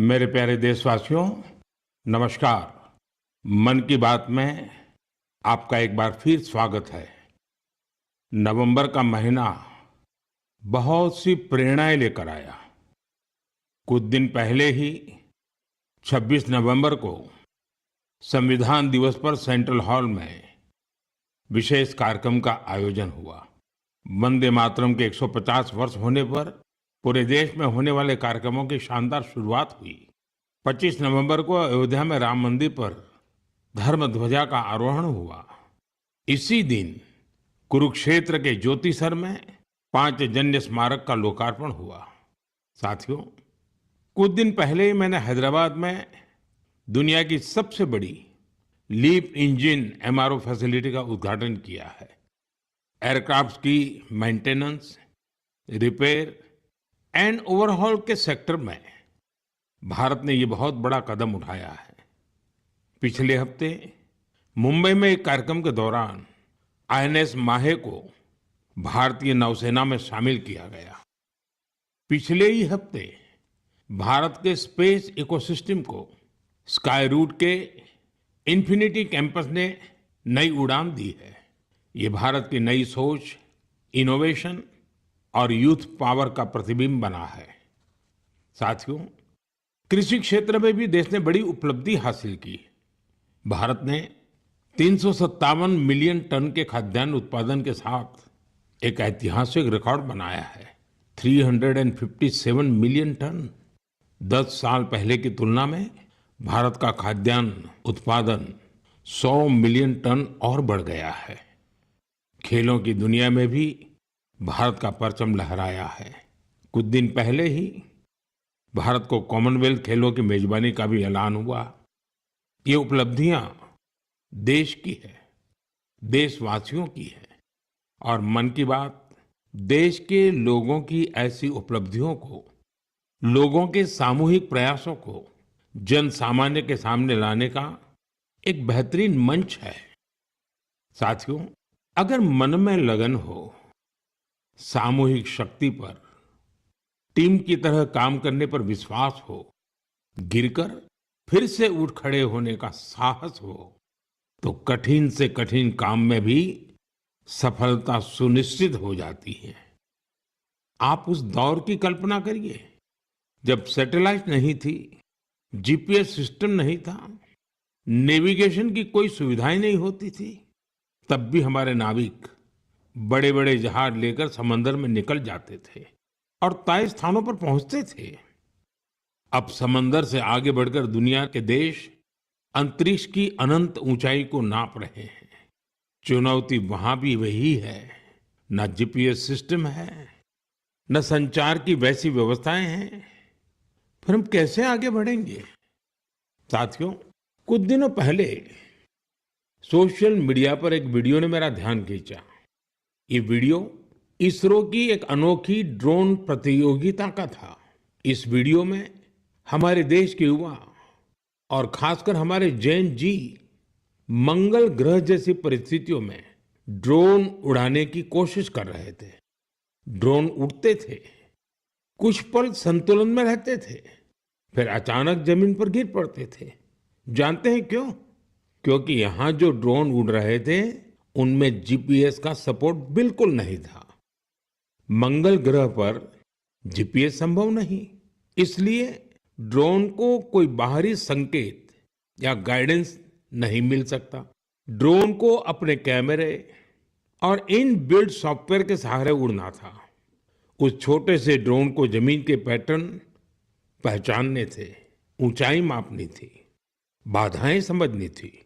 मेरे प्यारे देशवासियों, नमस्कार। मन की बात में आपका एक बार फिर स्वागत है। नवंबर का महीना बहुत सी प्रेरणाएं लेकर आया। कुछ दिन पहले ही 26 नवंबर को संविधान दिवस पर सेंट्रल हॉल में विशेष कार्यक्रम का आयोजन हुआ। वंदे मातरम के 150 वर्ष होने पर पूरे देश में होने वाले कार्यक्रमों की शानदार शुरुआत हुई। 25 नवंबर को अयोध्या में राम मंदिर पर धर्म ध्वजा का आरोहण हुआ। इसी दिन कुरुक्षेत्र के ज्योतिसर में पांचजन्य स्मारक का लोकार्पण हुआ। साथियों, कुछ दिन पहले ही मैंने हैदराबाद में दुनिया की सबसे बड़ी लीप इंजन एमआरओ फैसिलिटी का उद्घाटन किया है। एयरक्राफ्ट की मेंटेनेंस, रिपेयर एंड ओवरहॉल के सेक्टर में भारत ने ये बहुत बड़ा कदम उठाया है। पिछले हफ्ते मुंबई में एक कार्यक्रम के दौरान आईएनएस माहे को भारतीय नौसेना में शामिल किया गया। पिछले ही हफ्ते भारत के स्पेस इकोसिस्टम को स्काई रूट के इन्फिनिटी कैंपस ने नई उड़ान दी है। ये भारत की नई सोच, इनोवेशन और यूथ पावर का प्रतिबिंब बना है। साथियों, कृषि क्षेत्र में भी देश ने बड़ी उपलब्धि हासिल की। भारत ने 357 मिलियन टन के खाद्यान्न उत्पादन के साथ एक ऐतिहासिक रिकॉर्ड बनाया है। 357 मिलियन टन। 10 साल पहले की तुलना में भारत का खाद्यान्न उत्पादन 100 मिलियन टन और बढ़ गया है। खेलों की दुनिया में भी भारत का परचम लहराया है। कुछ दिन पहले ही भारत को कॉमनवेल्थ खेलों की मेजबानी का भी ऐलान हुआ। ये उपलब्धियां देश की है, देशवासियों की है। और मन की बात देश के लोगों की ऐसी उपलब्धियों को, लोगों के सामूहिक प्रयासों को जन सामान्य के सामने लाने का एक बेहतरीन मंच है। साथियों, अगर मन में लगन हो, सामूहिक शक्ति पर, टीम की तरह काम करने पर विश्वास हो, गिरकर फिर से उठ खड़े होने का साहस हो, तो कठिन से कठिन काम में भी सफलता सुनिश्चित हो जाती है। आप उस दौर की कल्पना करिए जब सैटेलाइट नहीं थी, जीपीएस सिस्टम नहीं था, नेविगेशन की कोई सुविधाएं नहीं होती थी। तब भी हमारे नाविक बड़े बड़े जहाज लेकर समंदर में निकल जाते थे और तय स्थानों पर पहुंचते थे। अब समंदर से आगे बढ़कर दुनिया के देश अंतरिक्ष की अनंत ऊंचाई को नाप रहे हैं। चुनौती वहां भी वही है। न जीपीएस सिस्टम है, न संचार की वैसी व्यवस्थाएं हैं। फिर हम कैसे आगे बढ़ेंगे? साथियों, कुछ दिनों पहले सोशल मीडिया पर एक वीडियो ने मेरा ध्यान खींचा। ये वीडियो इसरो की एक अनोखी ड्रोन प्रतियोगिता का था। इस वीडियो में हमारे देश के युवा और खासकर हमारे जैन जी मंगल ग्रह जैसी परिस्थितियों में ड्रोन उड़ाने की कोशिश कर रहे थे। ड्रोन उड़ते थे, कुछ पल संतुलन में रहते थे, फिर अचानक जमीन पर गिर पड़ते थे। जानते हैं क्यों? क्योंकि यहाँ जो ड्रोन उड़ रहे थे उनमें जीपीएस का सपोर्ट बिल्कुल नहीं था। मंगल ग्रह पर जीपीएस संभव नहीं, इसलिए ड्रोन को कोई बाहरी संकेत या गाइडेंस नहीं मिल सकता। ड्रोन को अपने कैमरे और इन बिल्ड सॉफ्टवेयर के सहारे उड़ना था। उस छोटे से ड्रोन को जमीन के पैटर्न पहचानने थे, ऊंचाई मापनी थी, बाधाएं समझनी थी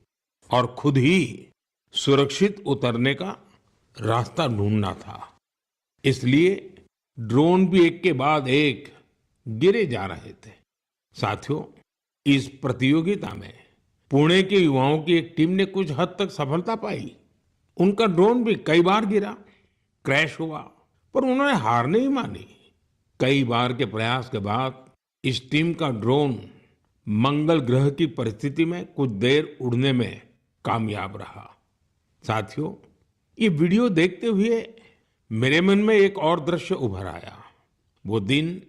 और खुद ही सुरक्षित उतरने का रास्ता ढूंढना था। इसलिए ड्रोन भी एक के बाद एक गिरे जा रहे थे। साथियों, इस प्रतियोगिता में पुणे के युवाओं की एक टीम ने कुछ हद तक सफलता पाई। उनका ड्रोन भी कई बार गिरा, क्रैश हुआ, पर उन्होंने हार नहीं मानी। कई बार के प्रयास के बाद इस टीम का ड्रोन मंगल ग्रह की परिस्थिति में कुछ देर उड़ने में कामयाब रहा। साथियों, ये वीडियो देखते हुए मेरे मन में एक और दृश्य उभर आया। वो दिन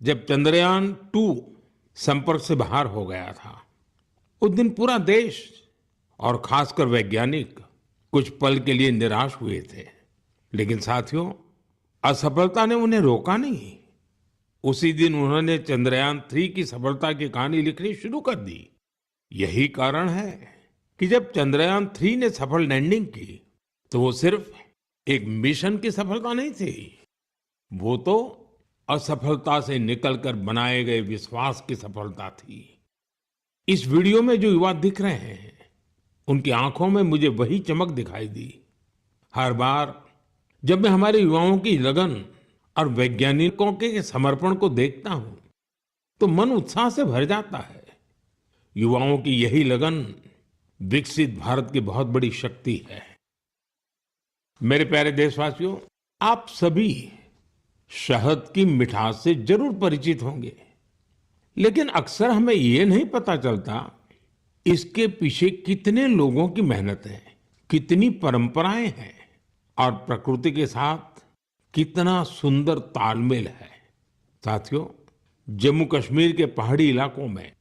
जब चंद्रयान 2 संपर्क से बाहर हो गया था। उस दिन पूरा देश और खासकर वैज्ञानिक कुछ पल के लिए निराश हुए थे। लेकिन साथियों, असफलता ने उन्हें रोका नहीं। उसी दिन उन्होंने चंद्रयान-3 की सफलता की कहानी लिखनी शुरू कर दी। यही कारण है कि जब चंद्रयान-3 ने सफल लैंडिंग की, तो वो सिर्फ एक मिशन की सफलता नहीं थी, वो तो असफलता से निकलकर बनाए गए विश्वास की सफलता थी। इस वीडियो में जो युवा दिख रहे हैं, उनकी आंखों में मुझे वही चमक दिखाई दी। हर बार जब मैं हमारे युवाओं की लगन और वैज्ञानिकों के समर्पण को देखता हूं, तो मन उत्साह से भर जाता है। युवाओं की यही लगन विकसित भारत की बहुत बड़ी शक्ति है। मेरे प्यारे देशवासियों, आप सभी शहद की मिठास से जरूर परिचित होंगे, लेकिन अक्सर हमें ये नहीं पता चलता इसके पीछे कितने लोगों की मेहनत है, कितनी परंपराएं हैं और प्रकृति के साथ कितना सुंदर तालमेल है। साथियों, जम्मू कश्मीर के पहाड़ी इलाकों में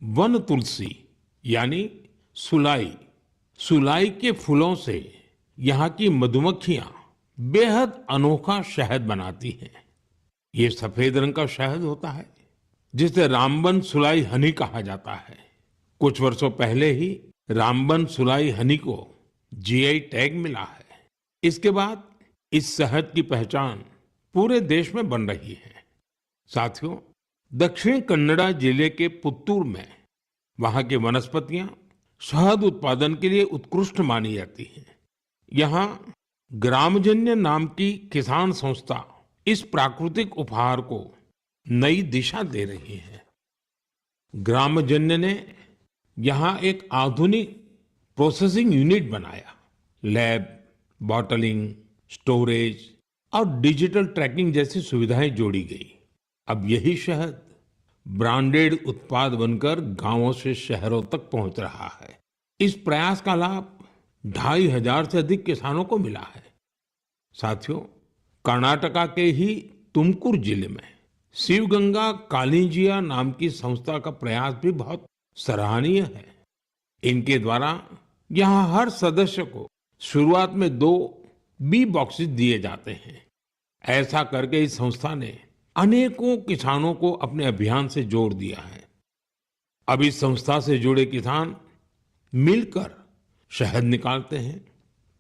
वन तुलसी यानी सुलाई सुलाई के फूलों से यहाँ की मधुमक्खियां बेहद अनोखा शहद बनाती हैं। ये सफेद रंग का शहद होता है, जिसे रामबन सुलाई हनी कहा जाता है। कुछ वर्षों पहले ही रामबन सुलाई हनी को जीआई टैग मिला है। इसके बाद इस शहद की पहचान पूरे देश में बन रही है। साथियों, दक्षिण कन्नड़ा जिले के पुत्तूर में वहां की वनस्पतियां शहद उत्पादन के लिए उत्कृष्ट मानी जाती हैं। यहाँ ग्रामजन्य नाम की किसान संस्था इस प्राकृतिक उपहार को नई दिशा दे रही है। ग्रामजन्य ने यहाँ एक आधुनिक प्रोसेसिंग यूनिट बनाया। लैब, बॉटलिंग, स्टोरेज और डिजिटल ट्रैकिंग जैसी सुविधाएं जोड़ी गई। अब यही शहद ब्रांडेड उत्पाद बनकर गांवों से शहरों तक पहुंच रहा है। इस प्रयास का लाभ 2,500 से अधिक किसानों को मिला है। साथियों, कर्नाटका के ही तुमकुर जिले में शिवगंगा कालिंजिया नाम की संस्था का प्रयास भी बहुत सराहनीय है। इनके द्वारा यहाँ हर सदस्य को शुरुआत में 2 बी बॉक्सेस दिए जाते हैं। ऐसा करके इस संस्था ने अनेकों किसानों को अपने अभियान से जोड़ दिया है। अब इस संस्था से जुड़े किसान मिलकर शहद निकालते हैं,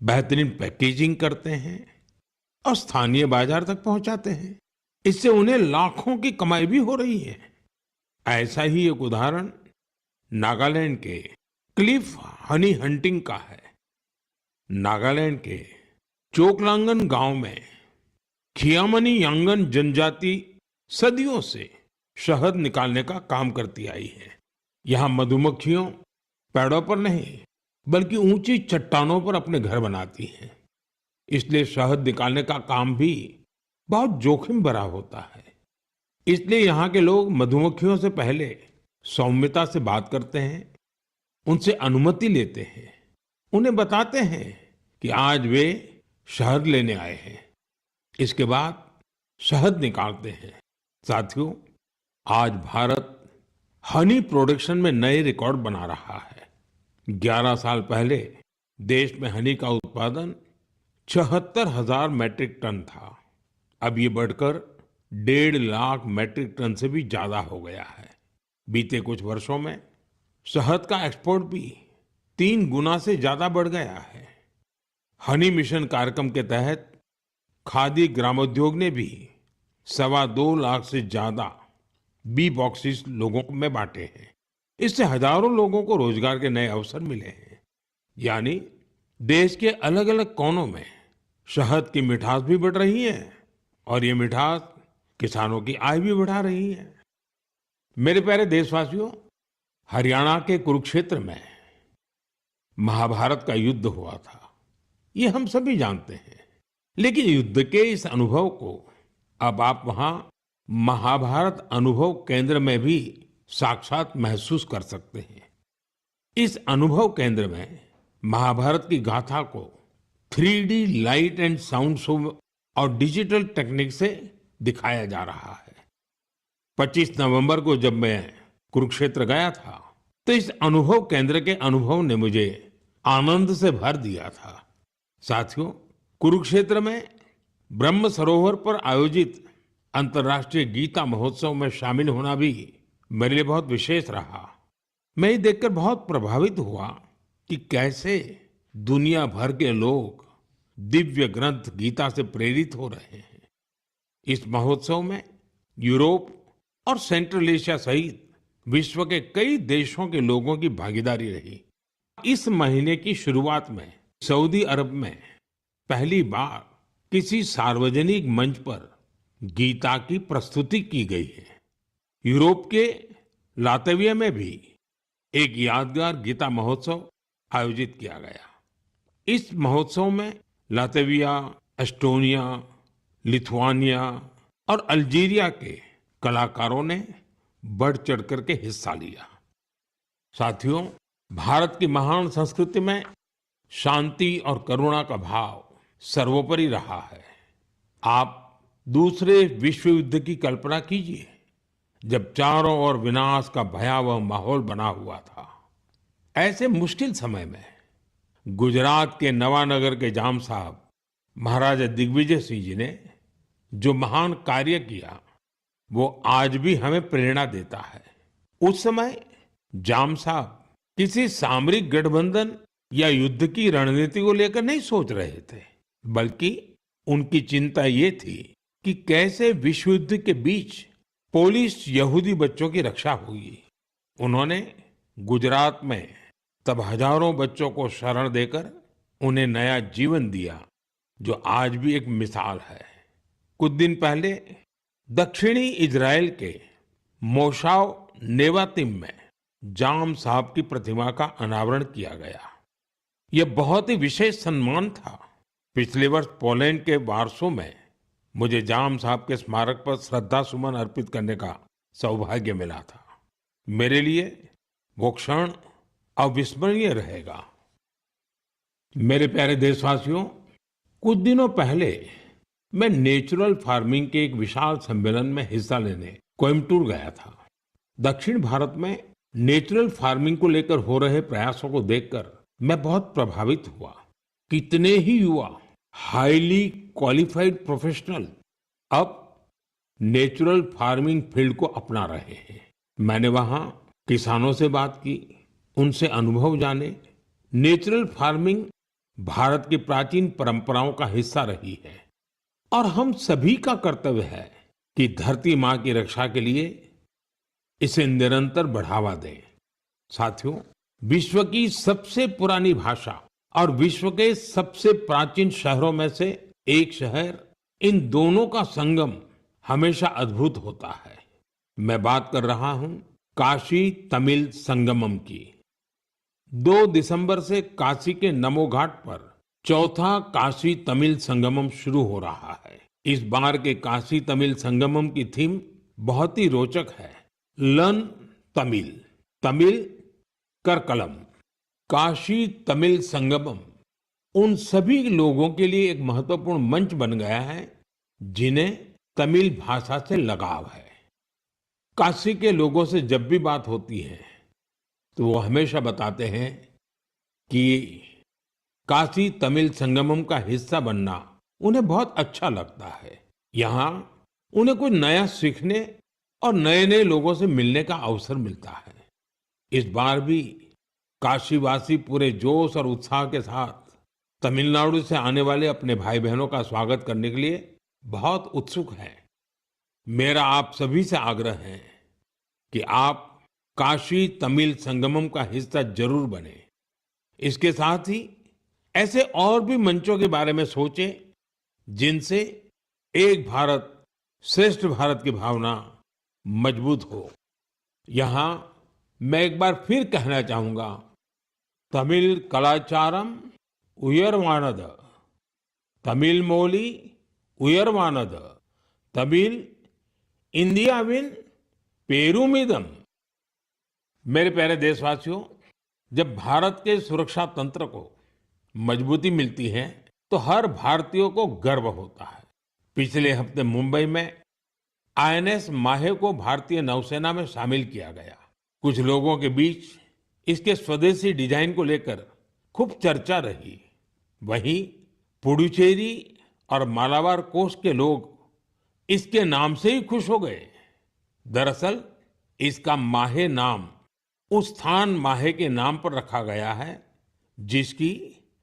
बेहतरीन पैकेजिंग करते हैं और स्थानीय बाजार तक पहुंचाते हैं। इससे उन्हें लाखों की कमाई भी हो रही है। ऐसा ही एक उदाहरण नागालैंड के क्लिफ हनी हंटिंग का है। नागालैंड के चोकलांगन गांव में खियामनी यांगन जनजाति सदियों से शहद निकालने का काम करती आई है। यहाँ मधुमक्खियों पेड़ों पर नहीं, बल्कि ऊंची चट्टानों पर अपने घर बनाती हैं। इसलिए शहद निकालने का काम भी बहुत जोखिम भरा होता है। इसलिए यहाँ के लोग मधुमक्खियों से पहले सौम्यता से बात करते हैं, उनसे अनुमति लेते हैं, उन्हें बताते हैं कि आज वे शहद लेने आए हैं। इसके बाद शहद निकालते हैं। साथियों, आज भारत हनी प्रोडक्शन में नए रिकॉर्ड बना रहा है। 11 साल पहले देश में हनी का उत्पादन 76,000 मैट्रिक टन था। अब ये बढ़कर 1.5 लाख मैट्रिक टन से भी ज्यादा हो गया है। बीते कुछ वर्षों में शहद का एक्सपोर्ट भी 3 गुना से ज्यादा बढ़ गया है। हनी मिशन कार्यक्रम के तहत खादी ग्रामोद्योग ने भी 2.25 लाख से ज्यादा बी बॉक्सेस लोगों में बांटे हैं। इससे हजारों लोगों को रोजगार के नए अवसर मिले हैं। यानी देश के अलग अलग कोनों में शहद की मिठास भी बढ़ रही है और ये मिठास किसानों की आय भी बढ़ा रही है। मेरे प्यारे देशवासियों, हरियाणा के कुरुक्षेत्र में महाभारत का युद्ध हुआ था, ये हम सभी जानते हैं। लेकिन युद्ध के इस अनुभव को अब आप वहां महाभारत अनुभव केंद्र में भी साक्षात महसूस कर सकते हैं। इस अनुभव केंद्र में महाभारत की गाथा को 3D light and sound show और डिजिटल टेक्निक से दिखाया जा रहा है। 25 नवंबर को जब मैं कुरुक्षेत्र गया था तो इस अनुभव केंद्र के अनुभव ने मुझे आनंद से भर दिया था। साथियों, कुरुक्षेत्र में ब्रह्म सरोवर पर आयोजित अंतर्राष्ट्रीय गीता महोत्सव में शामिल होना भी मेरे लिए बहुत विशेष रहा। मैं ये देखकर बहुत प्रभावित हुआ कि कैसे दुनिया भर के लोग दिव्य ग्रंथ गीता से प्रेरित हो रहे हैं। इस महोत्सव में यूरोप और सेंट्रल एशिया सहित विश्व के कई देशों के लोगों की भागीदारी रही। इस महीने की शुरुआत में सऊदी अरब में पहली बार किसी सार्वजनिक मंच पर गीता की प्रस्तुति की गई है। यूरोप के लातविया में भी एक यादगार गीता महोत्सव आयोजित किया गया। इस महोत्सव में लातविया, एस्टोनिया, लिथुआनिया और अल्जीरिया के कलाकारों ने बढ़ चढ़ करके हिस्सा लिया। साथियों, भारत की महान संस्कृति में शांति और करुणा का भाव सर्वोपरि रहा है। आप दूसरे विश्व युद्ध की कल्पना कीजिए, जब चारों ओर विनाश का भयावह माहौल बना हुआ था। ऐसे मुश्किल समय में गुजरात के नवानगर के जाम साहब महाराजा दिग्विजय सिंह जी ने जो महान कार्य किया, वो आज भी हमें प्रेरणा देता है। उस समय जाम साहब किसी सामरिक गठबंधन या युद्ध की रणनीति को लेकर नहीं सोच रहे थे, बल्कि उनकी चिंता ये थी कि कैसे विश्व युद्ध के बीच पोलिश यहूदी बच्चों की रक्षा होगी। उन्होंने गुजरात में तब हजारों बच्चों को शरण देकर उन्हें नया जीवन दिया, जो आज भी एक मिसाल है। कुछ दिन पहले दक्षिणी इजराइल के मोशाव नेवातिम में जाम साहब की प्रतिमा का अनावरण किया गया। यह बहुत ही विशेष सम्मान था। पिछले वर्ष पोलैंड के वार्सो में मुझे जाम साहब के स्मारक पर श्रद्धा सुमन अर्पित करने का सौभाग्य मिला था। मेरे लिए वो क्षण अविस्मरणीय रहेगा। मेरे प्यारे देशवासियों, कुछ दिनों पहले मैं नेचुरल फार्मिंग के एक विशाल सम्मेलन में हिस्सा लेने कोयम्बटूर गया था। दक्षिण भारत में नेचुरल फार्मिंग को लेकर हो रहे प्रयासों को देखकर मैं बहुत प्रभावित हुआ। कितने ही युवा हाईली क्वालिफाइड प्रोफेशनल अब नेचुरल फार्मिंग फील्ड को अपना रहे हैं। मैंने वहां किसानों से बात की, उनसे अनुभव जाने। नेचुरल फार्मिंग भारत की प्राचीन परंपराओं का हिस्सा रही है और हम सभी का कर्तव्य है कि धरती मां की रक्षा के लिए इसे निरंतर बढ़ावा दें। साथियों, विश्व की सबसे पुरानी भाषा और विश्व के सबसे प्राचीन शहरों में से एक शहर, इन दोनों का संगम हमेशा अद्भुत होता है। मैं बात कर रहा हूं काशी तमिल संगमम की। 2 दिसंबर से काशी के नमो घाट पर चौथा काशी तमिल संगमम शुरू हो रहा है। इस बार के काशी तमिल संगमम की थीम बहुत ही रोचक है। लर्न तमिल, तमिल कर कलम। काशी तमिल संगमम उन सभी लोगों के लिए एक महत्वपूर्ण मंच बन गया है जिन्हें तमिल भाषा से लगाव है। काशी के लोगों से जब भी बात होती है तो वो हमेशा बताते हैं कि काशी तमिल संगमम का हिस्सा बनना उन्हें बहुत अच्छा लगता है। यहाँ उन्हें कुछ नया सीखने और नए नए लोगों से मिलने का अवसर मिलता है। इस बार भी काशीवासी पूरे जोश और उत्साह के साथ तमिलनाडु से आने वाले अपने भाई बहनों का स्वागत करने के लिए बहुत उत्सुक हैं। मेरा आप सभी से आग्रह है कि आप काशी तमिल संगमम का हिस्सा जरूर बने। इसके साथ ही ऐसे और भी मंचों के बारे में सोचें जिनसे एक भारत श्रेष्ठ भारत की भावना मजबूत हो। यहाँ मैं एक बार फिर कहना चाहूंगा, तमिल कलाचारम उयर्वानद, तमिल मोली उयर्वानद, तमिल इंडियाविन पेरुमिदम। मेरे प्यारे देशवासियों, जब भारत के सुरक्षा तंत्र को मजबूती मिलती है तो हर भारतीय को गर्व होता है। पिछले हफ्ते मुंबई में आईएनएस माहे को भारतीय नौसेना में शामिल किया गया। कुछ लोगों के बीच इसके स्वदेशी डिजाइन को लेकर खूब चर्चा रही। वहीं पुडुचेरी और मालाबार कोस्ट के लोग इसके नाम से ही खुश हो गए। दरअसल इसका माहे नाम उस स्थान माहे के नाम पर रखा गया है जिसकी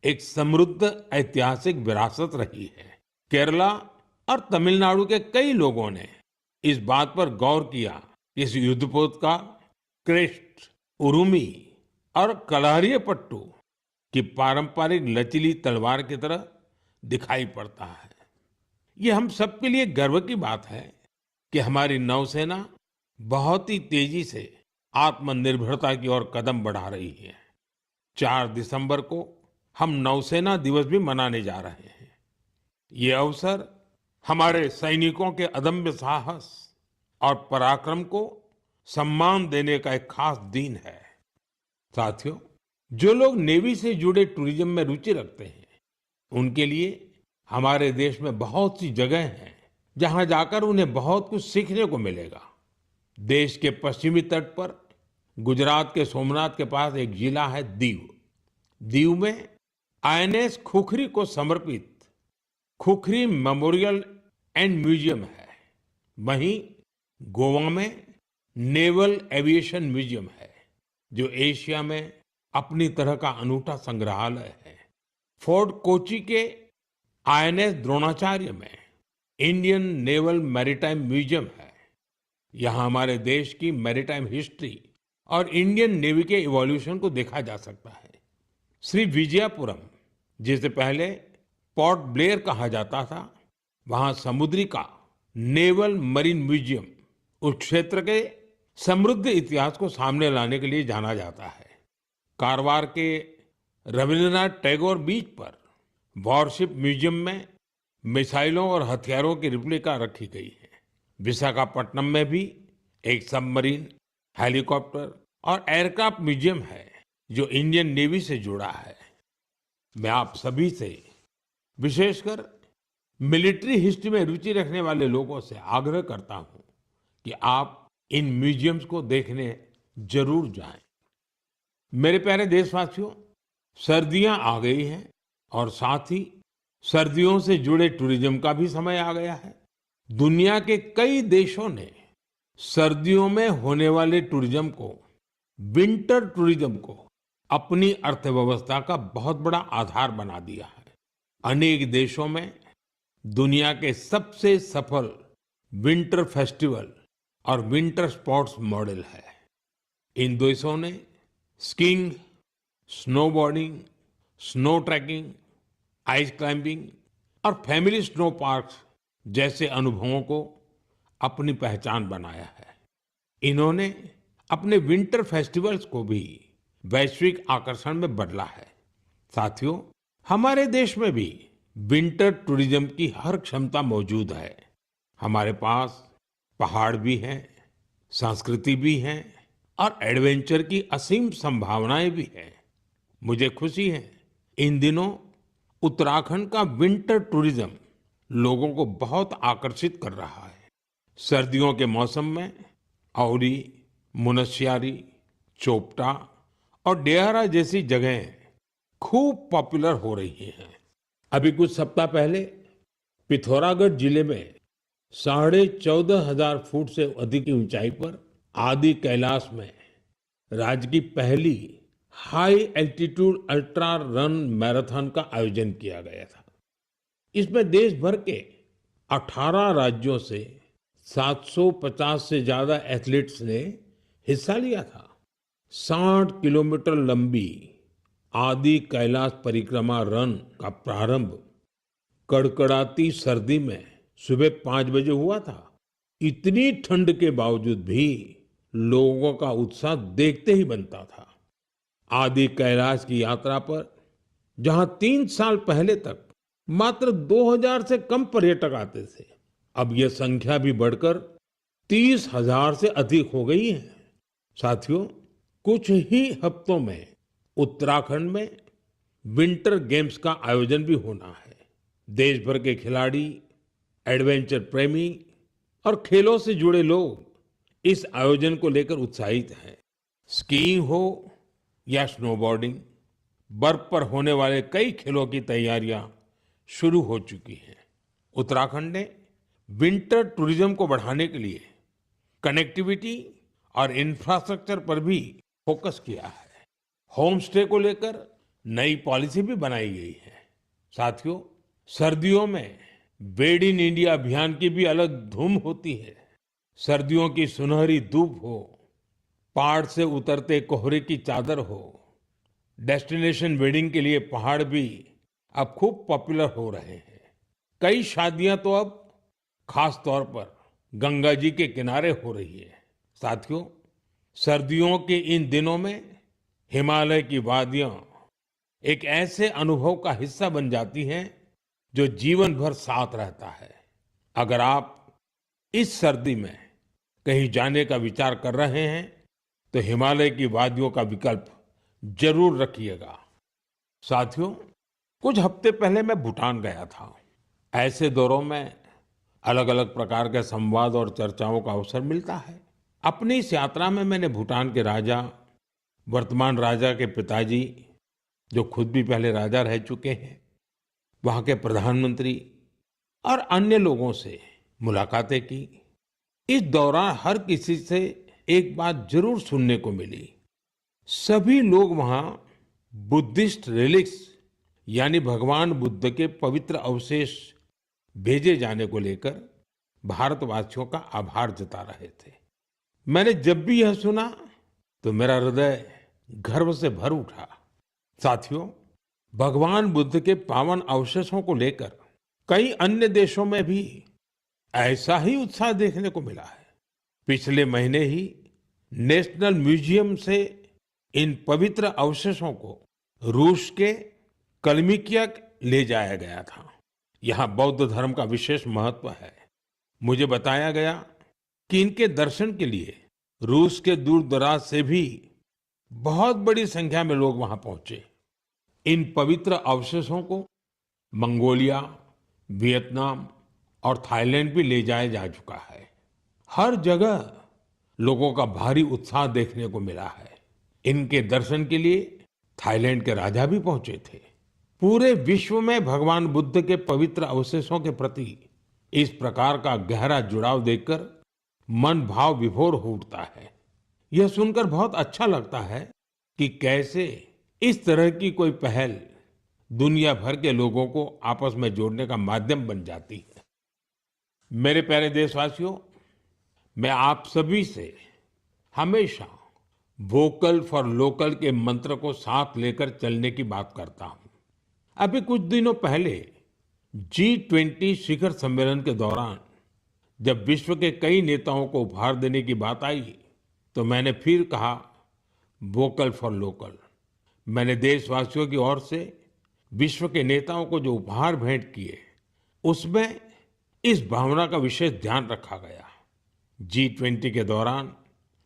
एक समृद्ध ऐतिहासिक विरासत रही है। केरला और तमिलनाडु के कई लोगों ने इस बात पर गौर किया कि इस युद्धपोत का क्रेस्ट, उरुमी और कलारियापट्टू की पारंपरिक लचीली तलवार की तरह दिखाई पड़ता है। ये हम सबके लिए गर्व की बात है कि हमारी नौसेना बहुत ही तेजी से आत्मनिर्भरता की ओर कदम बढ़ा रही है। 4 दिसंबर को हम नौसेना दिवस भी मनाने जा रहे हैं। ये अवसर हमारे सैनिकों के अदम्य साहस और पराक्रम को सम्मान देने का एक खास दिन है। साथियों, जो लोग नेवी से जुड़े टूरिज्म में रुचि रखते हैं, उनके लिए हमारे देश में बहुत सी जगह हैं जहां जाकर उन्हें बहुत कुछ सीखने को मिलेगा। देश के पश्चिमी तट पर गुजरात के सोमनाथ के पास एक जिला है दीव। दीव में आईएनएस खुखरी को समर्पित खुखरी मेमोरियल एंड म्यूजियम है। वहीं गोवा में नेवल एविएशन म्यूजियम है जो एशिया में अपनी तरह का अनूठा संग्रहालय है। फोर्ट कोची के आईएनएस द्रोणाचार्य में इंडियन नेवल मैरीटाइम म्यूजियम है। यहाँ हमारे देश की मैरीटाइम हिस्ट्री और इंडियन नेवी के इवोल्यूशन को देखा जा सकता है। श्री विजयपुरम, जिसे पहले पोर्ट ब्लेयर कहा जाता था, वहां समुद्री का नेवल मरीन म्यूजियम उस क्षेत्र के समृद्ध इतिहास को सामने लाने के लिए जाना जाता है। कारवार के रविंद्रनाथ टैगोर बीच पर वॉरशिप म्यूजियम में मिसाइलों और हथियारों की रिप्लिका रखी गई है। विशाखापट्टनम में भी एक सबमरीन, हेलीकॉप्टर और एयरक्राफ्ट म्यूजियम है जो इंडियन नेवी से जुड़ा है। मैं आप सभी से, विशेषकर मिलिट्री हिस्ट्री में रुचि रखने वाले लोगों से आग्रह करता हूं कि आप इन म्यूजियम्स को देखने जरूर जाएं। मेरे प्यारे देशवासियों, सर्दियां आ गई हैं और साथ ही सर्दियों से जुड़े टूरिज्म का भी समय आ गया है। दुनिया के कई देशों ने सर्दियों में होने वाले टूरिज्म को, विंटर टूरिज्म को अपनी अर्थव्यवस्था का बहुत बड़ा आधार बना दिया है। अनेक देशों में दुनिया के सबसे सफल विंटर फेस्टिवल और विंटर स्पोर्ट्स मॉडल है। इन देशों ने skiing, snowboarding, snow trekking, ice climbing और फैमिली स्नो पार्क्स जैसे अनुभवों को अपनी पहचान बनाया है। इन्होंने अपने विंटर फेस्टिवल्स को भी वैश्विक आकर्षण में बदला है। साथियों, हमारे देश में भी विंटर टूरिज्म की हर क्षमता मौजूद है। हमारे पास पहाड़ भी हैं, संस्कृति भी है और एडवेंचर की असीम संभावनाएं भी हैं। मुझे खुशी है इन दिनों उत्तराखंड का विंटर टूरिज्म लोगों को बहुत आकर्षित कर रहा है। सर्दियों के मौसम में औली, मुनस्यारी, चोपटा और डेहरा जैसी जगहें खूब पॉपुलर हो रही हैं। अभी कुछ सप्ताह पहले पिथौरागढ़ जिले में 14,500 फुट से अधिक की ऊंचाई पर आदि कैलाश में राज्य की पहली high altitude ultra run marathon का आयोजन किया गया था। इसमें देश भर के 18 राज्यों से 750 से ज्यादा एथलीट्स ने हिस्सा लिया था। 60 किलोमीटर लंबी आदि कैलाश परिक्रमा रन का प्रारंभ कड़कड़ाती सर्दी में सुबह 5 बजे हुआ था। इतनी ठंड के बावजूद भी लोगों का उत्साह देखते ही बनता था। आदि कैलाश की यात्रा पर जहां 3 साल पहले तक मात्र 2000 से कम पर्यटक आते थे, अब यह संख्या भी बढ़कर 30,000 से अधिक हो गई है। साथियों, कुछ ही हफ्तों में उत्तराखंड में विंटर गेम्स का आयोजन भी होना है। देश भर के खिलाड़ी, एडवेंचर प्रेमी और खेलों से जुड़े लोग इस आयोजन को लेकर उत्साहित हैं। स्कीइंग हो या स्नोबोर्डिंग, बर्फ पर होने वाले कई खेलों की तैयारियां शुरू हो चुकी हैं। उत्तराखंड ने विंटर टूरिज्म को बढ़ाने के लिए कनेक्टिविटी और इंफ्रास्ट्रक्चर पर भी फोकस किया है। होम स्टे को लेकर नई पॉलिसी भी बनाई गई है। साथियों, सर्दियों में बेड इन इंडिया अभियान की भी अलग धूम होती है। सर्दियों की सुनहरी धूप हो, पहाड़ से उतरते कोहरे की चादर हो, डेस्टिनेशन वेडिंग के लिए पहाड़ भी अब खूब पॉपुलर हो रहे हैं। कई शादियां तो अब खास तौर पर गंगा जी के किनारे हो रही है। साथियों, सर्दियों के इन दिनों में हिमालय की वादियां एक ऐसे अनुभव का हिस्सा बन जाती हैं जो जीवन भर साथ रहता है। अगर आप इस सर्दी में कहीं जाने का विचार कर रहे हैं तो हिमालय की वादियों का विकल्प जरूर रखिएगा। साथियों, कुछ हफ्ते पहले मैं भूटान गया था। ऐसे दौरों में अलग अलग प्रकार के संवाद और चर्चाओं का अवसर मिलता है। अपनी इस यात्रा में मैंने भूटान के राजा, वर्तमान राजा के पिताजी, जो खुद भी पहले राजा रह चुके हैं, वहाँ के प्रधानमंत्री और अन्य लोगों से मुलाकातें की। इस दौरान हर किसी से एक बात जरूर सुनने को मिली। सभी लोग वहाँ बुद्धिस्ट रिलिक्स यानी भगवान बुद्ध के पवित्र अवशेष भेजे जाने को लेकर भारतवासियों का आभार जता रहे थे। मैंने जब भी यह सुना तो मेरा हृदय गर्व से भर उठा। साथियों, भगवान बुद्ध के पावन अवशेषों को लेकर कई अन्य देशों में भी ऐसा ही उत्साह देखने को मिला है। पिछले महीने ही नेशनल म्यूजियम से इन पवित्र अवशेषों को रूस के कलमिकिया ले जाया गया था। यहाँ बौद्ध धर्म का विशेष महत्व है। मुझे बताया गया कि इनके दर्शन के लिए रूस के दूर दराज से भी बहुत बड़ी संख्या में लोग वहां पहुंचे। इन पवित्र अवशेषों को मंगोलिया, वियतनाम और थाईलैंड भी ले जाया जा चुका है। हर जगह लोगों का भारी उत्साह देखने को मिला है। इनके दर्शन के लिए थाईलैंड के राजा भी पहुंचे थे। पूरे विश्व में भगवान बुद्ध के पवित्र अवशेषों के प्रति इस प्रकार का गहरा जुड़ाव देखकर मन भाव विभोर हो उठता है। यह सुनकर बहुत अच्छा लगता है कि कैसे इस तरह की कोई पहल दुनिया भर के लोगों को आपस में जोड़ने का माध्यम बन जाती है। मेरे प्यारे देशवासियों, मैं आप सभी से हमेशा वोकल फॉर लोकल के मंत्र को साथ लेकर चलने की बात करता हूं। अभी कुछ दिनों पहले G20 शिखर सम्मेलन के दौरान जब विश्व के कई नेताओं को उपहार देने की बात आई तो मैंने फिर कहा वोकल फॉर लोकल। मैंने देशवासियों की ओर से विश्व के नेताओं को जो उपहार भेंट किए उसमें इस भावना का विशेष ध्यान रखा गया। G20 के दौरान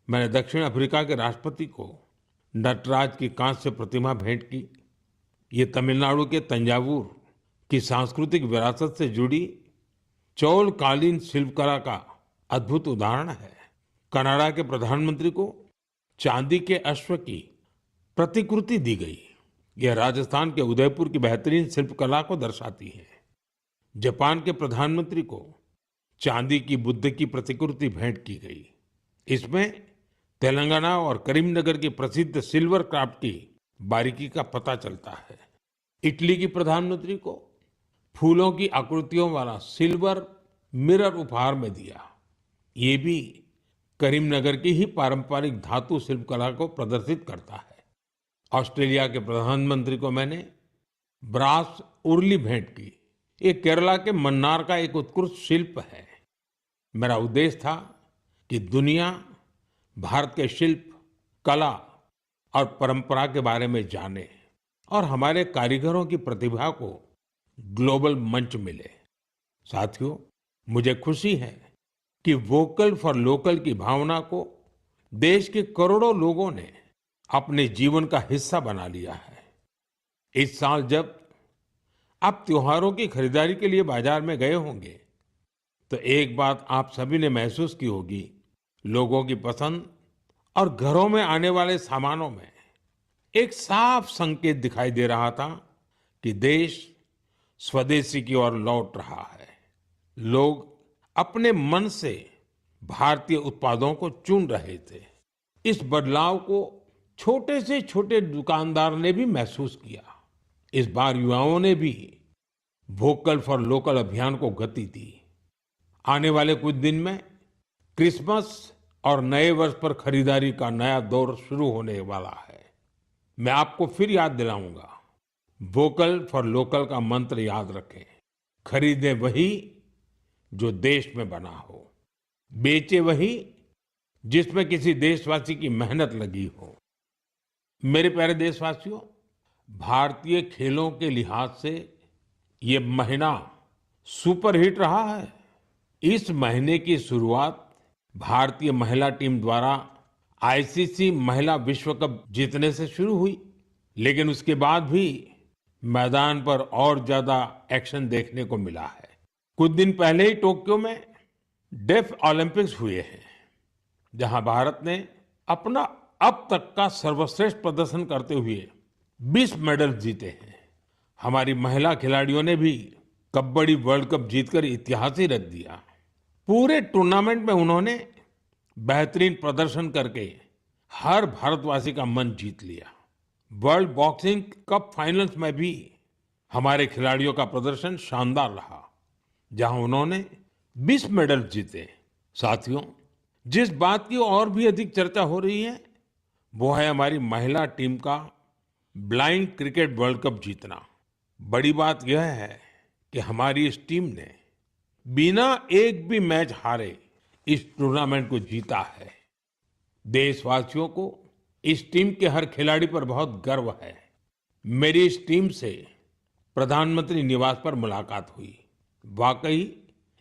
मैंने दक्षिण अफ्रीका के राष्ट्रपति को नटराज की कांस्य प्रतिमा भेंट की। ये तमिलनाडु के तंजावुर की सांस्कृतिक विरासत से जुड़ी चौलकालीन शिल्पकला का अद्भुत उदाहरण है। कनाडा के प्रधानमंत्री को चांदी के अश्व की प्रतिकृति दी गई। यह राजस्थान के उदयपुर की बेहतरीन शिल्पकला को दर्शाती है। जापान के प्रधानमंत्री को चांदी की बुद्ध की प्रतिकृति भेंट की गई। इसमें तेलंगाना और करीमनगर की प्रसिद्ध सिल्वर क्राफ्ट की बारीकी का पता चलता है। इटली की प्रधानमंत्री को फूलों की आकृतियों वाला सिल्वर मिरर उपहार में दिया। ये भी करीमनगर की ही पारंपरिक धातु शिल्पकला को प्रदर्शित करता है। ऑस्ट्रेलिया के प्रधानमंत्री को मैंने ब्रास उर्ली भेंट की। ये केरला के मन्नार का एक उत्कृष्ट शिल्प है। मेरा उद्देश्य था कि दुनिया भारत के शिल्प, कला और परंपरा के बारे में जाने और हमारे कारीगरों की प्रतिभा को ग्लोबल मंच मिले। साथियों, मुझे खुशी है कि वोकल फॉर लोकल की भावना को देश के करोड़ों लोगों ने अपने जीवन का हिस्सा बना लिया है। इस साल जब आप त्योहारों की खरीदारी के लिए बाजार में गए होंगे तो एक बात आप सभी ने महसूस की होगी, लोगों की पसंद और घरों में आने वाले सामानों में एक साफ संकेत दिखाई दे रहा था कि देश स्वदेशी की ओर लौट रहा है। लोग अपने मन से भारतीय उत्पादों को चुन रहे थे। इस बदलाव को छोटे से छोटे दुकानदार ने भी महसूस किया। इस बार युवाओं ने भी वोकल फॉर लोकल अभियान को गति दी। आने वाले कुछ दिन में क्रिसमस और नए वर्ष पर खरीदारी का नया दौर शुरू होने वाला है। मैं आपको फिर याद दिलाऊंगा, वोकल फॉर लोकल का मंत्र याद रखें। खरीदें वही जो देश में बना हो, बेचे वही जिसमें किसी देशवासी की मेहनत लगी हो। मेरे प्यारे देशवासियों, भारतीय खेलों के लिहाज से ये महीना सुपरहिट रहा है। इस महीने की शुरुआत भारतीय महिला टीम द्वारा आईसीसी महिला विश्व कप जीतने से शुरू हुई, लेकिन उसके बाद भी मैदान पर और ज्यादा एक्शन देखने को मिला है। कुछ दिन पहले ही टोक्यो में डेफ ओलंपिक्स हुए हैं, जहां भारत ने अपना अब तक का सर्वश्रेष्ठ प्रदर्शन करते हुए 20 मेडल जीते हैं। हमारी महिला खिलाड़ियों ने भी कबड्डी वर्ल्ड कप जीतकर इतिहास ही रच दिया। पूरे टूर्नामेंट में उन्होंने बेहतरीन प्रदर्शन करके हर भारतवासी का मन जीत लिया। वर्ल्ड बॉक्सिंग कप फाइनल्स में भी हमारे खिलाड़ियों का प्रदर्शन शानदार रहा, जहां उन्होंने 20 मेडल जीते। साथियों, जिस बात की और भी अधिक चर्चा हो रही है वो है हमारी महिला टीम का ब्लाइंड क्रिकेट वर्ल्ड कप जीतना। बड़ी बात यह है कि हमारी इस टीम ने बिना एक भी मैच हारे इस टूर्नामेंट को जीता है। देशवासियों को इस टीम के हर खिलाड़ी पर बहुत गर्व है। मेरी इस टीम से प्रधानमंत्री निवास पर मुलाकात हुई। वाकई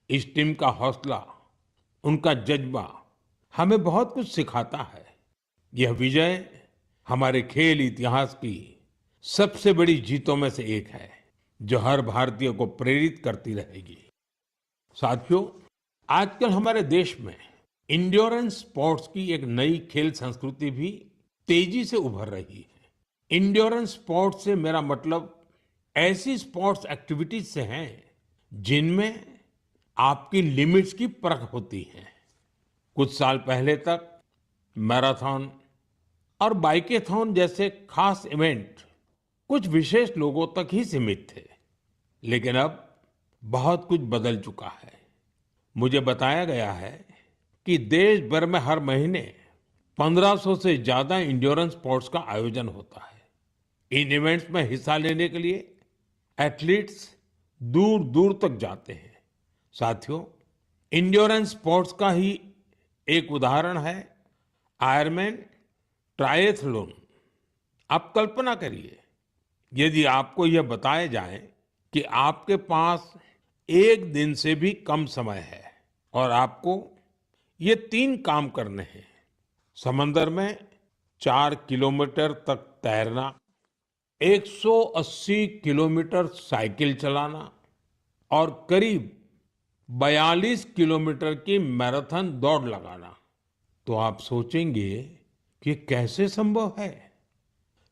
इस टीम का हौसला, उनका जज्बा हमें बहुत कुछ सिखाता है। यह विजय हमारे खेल इतिहास की सबसे बड़ी जीतों में से एक है, जो हर भारतीय को प्रेरित करती रहेगी। साथियों, आजकल हमारे देश में इंड्योरेंस स्पोर्ट्स की एक नई खेल संस्कृति भी तेजी से उभर रही है। इंड्योरेंस स्पोर्ट्स से मेरा मतलब ऐसी स्पोर्ट्स एक्टिविटीज से है जिनमें आपकी लिमिट्स की परख होती है। कुछ साल पहले तक मैराथन और बाइकेथॉन जैसे खास इवेंट कुछ विशेष लोगों तक ही सीमित थे, लेकिन अब बहुत कुछ बदल चुका है। मुझे बताया गया है कि देश भर में हर महीने 1500 से ज्यादा इंड्योरेंस स्पोर्ट्स का आयोजन होता है। इन इवेंट्स में हिस्सा लेने के लिए एथलीट्स दूर दूर तक जाते हैं। साथियों, इंड्योरेंस स्पोर्ट्स का ही एक उदाहरण है आयरमैन ट्रायथलॉन। आप कल्पना करिए, यदि आपको यह बताया जाए कि आपके पास एक दिन से भी कम समय है और आपको ये 3 काम करने हैं: समंदर में 4 किलोमीटर तक तैरना, 180 किलोमीटर साइकिल चलाना और करीब 42 किलोमीटर की मैराथन दौड़ लगाना, तो आप सोचेंगे कि कैसे संभव है।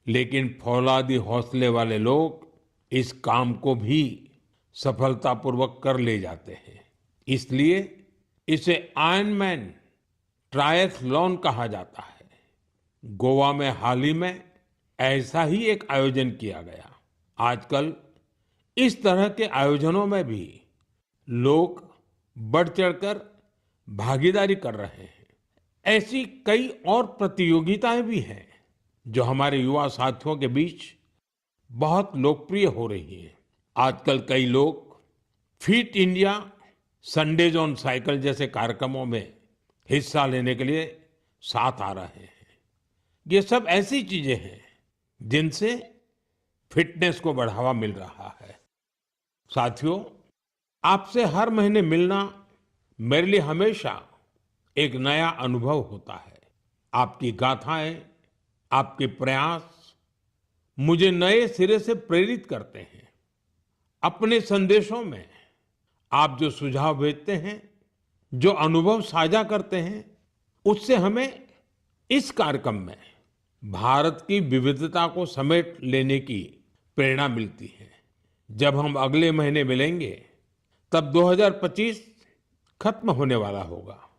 लेकिन फौलादी हौसले वाले लोग इस काम को भी सफलतापूर्वक कर ले जाते हैं। इसलिए इसे आयरनमैन ट्रायथलॉन कहा जाता है। गोवा में हाल ही में ऐसा ही एक आयोजन किया गया। आजकल इस तरह के आयोजनों में भी लोग बढ़ चढ़कर भागीदारी कर रहे हैं। ऐसी कई और प्रतियोगिताएं भी हैं जो हमारे युवा साथियों के बीच बहुत लोकप्रिय हो रही हैं। आजकल कई लोग fit India, Sundays on cycle जैसे कार्यक्रमों में हिस्सा लेने के लिए साथ आ रहे हैं। ये सब ऐसी चीजें हैं जिनसे फिटनेस को बढ़ावा मिल रहा है। साथियों, आपसे हर महीने मिलना मेरे लिए हमेशा एक नया अनुभव होता है। आपकी गाथाएं, आपके प्रयास मुझे नए सिरे से प्रेरित करते हैं। अपने संदेशों में आप जो सुझाव भेजते हैं, जो अनुभव साझा करते हैं, उससे हमें इस कार्यक्रम में भारत की विविधता को समेट लेने की प्रेरणा मिलती है। जब हम अगले महीने मिलेंगे, तब 2025 खत्म होने वाला होगा।